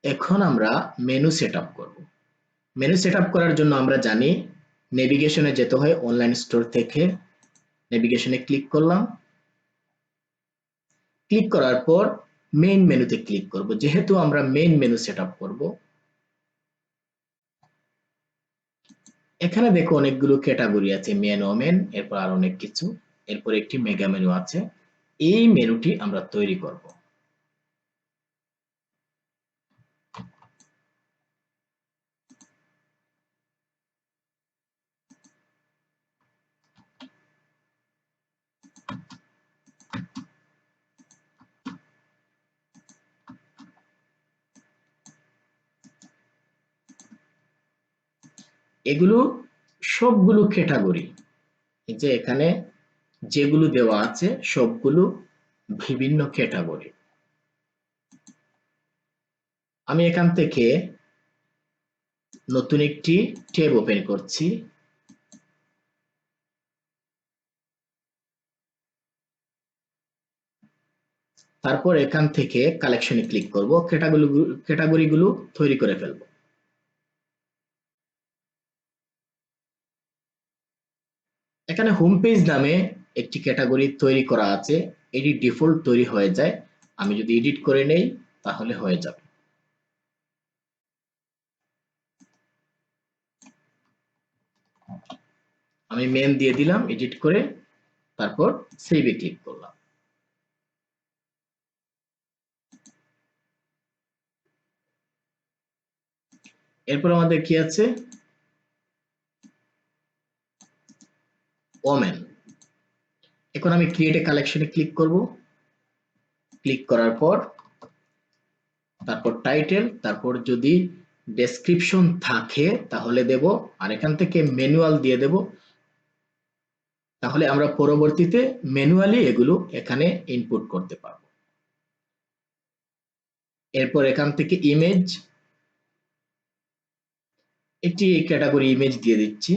এখন আমরা menu setup করব। মেনু সেটআপ করার জন্য আমরা জানি নেভিগেশনে যেতে হয়। অনলাইন স্টোর থেকে নেভিগেশনে ক্লিক করলাম। ক্লিক করার পর মেইন মেনুতে ক্লিক করব। যেহেতু আমরা মেইন মেনু সেটআপ করব, এখানে দেখো অনেকগুলো ক্যাটাগরি আছে, মেন, ওমেন, এরপর আর অনেক কিছু। এরপর একটি মেগা মেনু আছে। এই মেনুটি আমরা তৈরি করব। এগুলো সবগুলো ক্যাটাগরি, এই যে এখানে যেগুলো দেওয়া আছে সবগুলো বিভিন্ন ক্যাটাগরি। আমি এখান থেকে নতুন একটি ট্যাব ওপেন করছি। তারপর এখান থেকে কালেকশনে ক্লিক করব, ক্যাটাগরিগুলো তৈরি করে ফেলব। এখানে হোম পেজ নামে একটি ক্যাটাগরি তৈরি করা আছে, এটি ডিফল্ট তৈরি হয়ে যায়। আমি যদি এডিট করে নেই তাহলে হয়ে যাবে। আমি মেন দিয়ে দিলাম এডিট করে, তারপর সেভে ক্লিক করলাম। এরপর আমাদের কি আছে, ওমেন। এখন আমি ক্রিয়েট এ কালেকশনে ক্লিক করব। ক্লিক করার পর তারপর টাইটেল, তারপর যদি ডেসক্রিপশন থাকে তাহলে দেব, আর এখান থেকে ম্যানুয়াল দিয়ে দেব। তাহলে আমরা পরবর্তীতে ম্যানুয়ালি এগুলো এখানে ইনপুট করতে পারবো। এরপর এখান থেকে ইমেজ, একটি ক্যাটাগরি ইমেজ দিয়ে দিচ্ছি।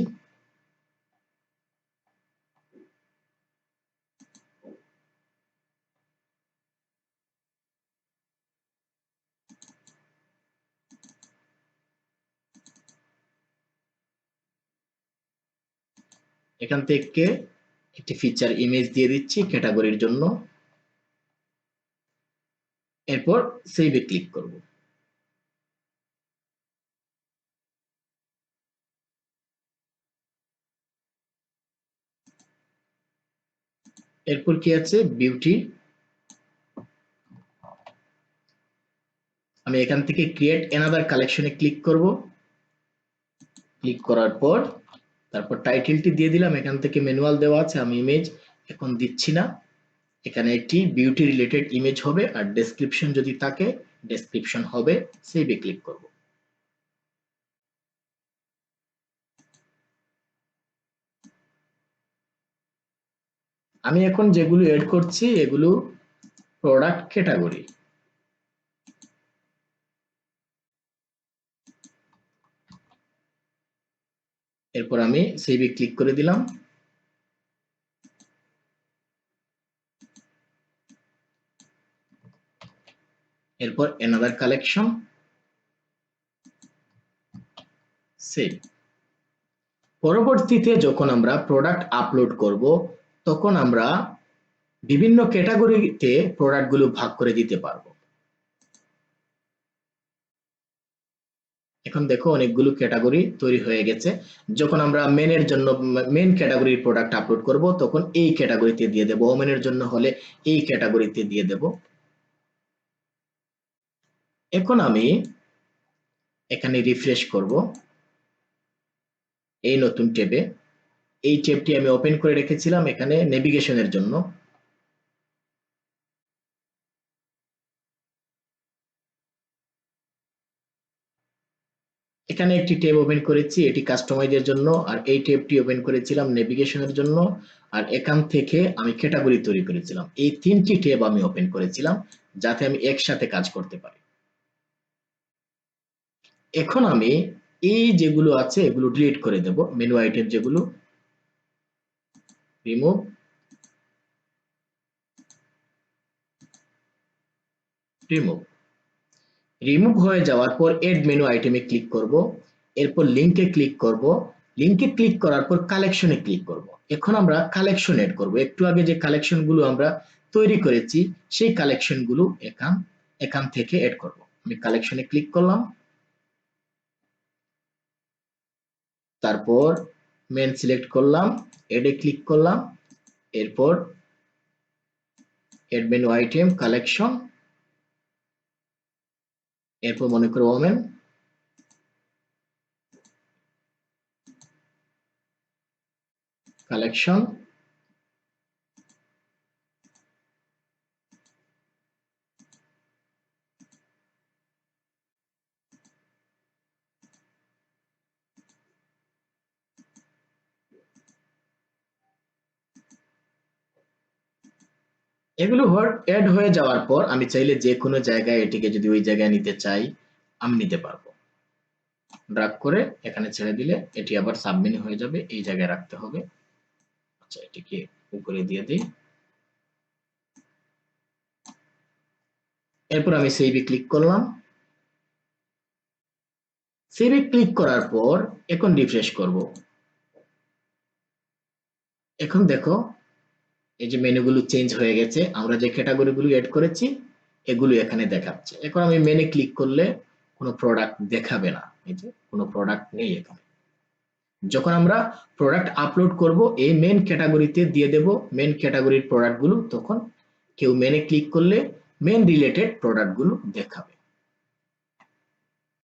এখান থেকে একটি ফিচার ইমেজ দিয়ে দিচ্ছি ক্যাটাগরির জন্য। এরপর সেভে ক্লিক করব। এরপর কি আছে, বিউটি। আমি এখান থেকে ক্রিয়েট অ্যানাদার কালেকশনে ক্লিক করব। ক্লিক করার পর তারপর টাইটেলটি দিয়ে দিলাম। এখান থেকে ম্যানুয়াল দেওয়া আছে, আমি ইমেজ এখন দিচ্ছি না। এখানে একটি বিউটি রিলেটেড ইমেজ হবে, আর ডেসক্রিপশন যদি থাকে ডেসক্রিপশন হবে। সেভে ক্লিক করব। আমি এখন যেগুলো এড করছি এগুলো প্রোডাক্ট ক্যাটাগরি। এরপর আমি সেভে ক্লিক করে দিলাম। এরপর অ্যানাদার কালেকশন, সেভ। পরবর্তীতে যখন আমরা প্রোডাক্ট আপলোড করব তখন আমরা বিভিন্ন ক্যাটাগরিতে প্রোডাক্টগুলো ভাগ করে দিতে পারবো। এখন দেখো অনেকগুলো ক্যাটাগরি তৈরি হয়ে গেছে। যখন আমরা মেনের জন্য মেন ক্যাটাগরির প্রোডাক্ট আপলোড করব তখন এই ক্যাটাগরিতে দিয়ে দেব, ওমেনের জন্য হলে এই ক্যাটাগরিতে দিয়ে দেব। এখন আমি এখানে রিফ্রেশ করব এই নতুন ট্যাবে। এই ট্যাবটি আমি ওপেন করে রেখেছিলাম এখানে নেভিগেশনের জন্য। এখানে একটি ট্যাব ওপেন করেছি, এটি কাস্টমাইজের জন্য, আর এই ট্যাবটি ওপেন করেছিলাম নেভিগেশনের জন্য, আর এখান থেকে আমি ক্যাটাগরি তৈরি করেছিলাম। এই তিনটি ট্যাব আমি ওপেন করেছিলাম যাতে আমি একসাথে কাজ করতে পারি। এখন আমি এই যেগুলো আছে এগুলো ডিলিট করে দেব, মেনু আইটেম যেগুলো, রিমুভ, রিমুভ। রিমুভ হয়ে যাওয়ার পর এড মেনু আইটেমে ক্লিক করব, এরপর লিংকে ক্লিক করব, লিংকে ক্লিক করার পর কালেকশনে ক্লিক করব। এখন আমরা কালেকশন এড করব। একটু আগে যে কালেকশনগুলো আমরা তৈরি করেছি সেই কালেকশনগুলো এখান থেকে এড করব। আমি কালেকশনে ক্লিক করলাম, তারপর মেন সিলেক্ট করলাম, এডে ক্লিক করলাম, এরপর এড মেনু আইটেম কালেকশন, এরপর মনে করো ওমেন, কালেকশন, এগুলো এড হয়ে যাওয়ার পর আমি চাইলে যে কোনো জায়গায় এটিকে যদি ওই জায়গায় নিতে চাই আমি নিতে পারবো। ড্র্যাগ করে এখানে ছেড়ে দিলে এটি আবার সাবমেনু হয়ে যাবে, এই জায়গায় রাখতে হবে। আচ্ছা, এটিকে উপরে দিয়ে দিই, এরপর আমি সেভে ক্লিক করলাম। সেভে ক্লিক করার পর এখন রিফ্রেশ করব। এখন দেখো এই যে মেনুগুলো চেঞ্জ হয়ে গেছে, আমরা যে ক্যাটাগরিগুলো এড করেছি এগুলো এখানে দেখাচ্ছে। এখন আমি মেনে ক্লিক করলে কোনো প্রোডাক্ট দেখাবে না, এই যে কোনো প্রোডাক্ট নেই এখানে। যখন আমরা প্রোডাক্ট আপলোড করব এই মেন ক্যাটাগরিতে দিয়ে দেব মেন ক্যাটাগরির প্রোডাক্টগুলো, তখন কেউ মেনে ক্লিক করলে মেন রিলেটেড প্রোডাক্টগুলো দেখাবে।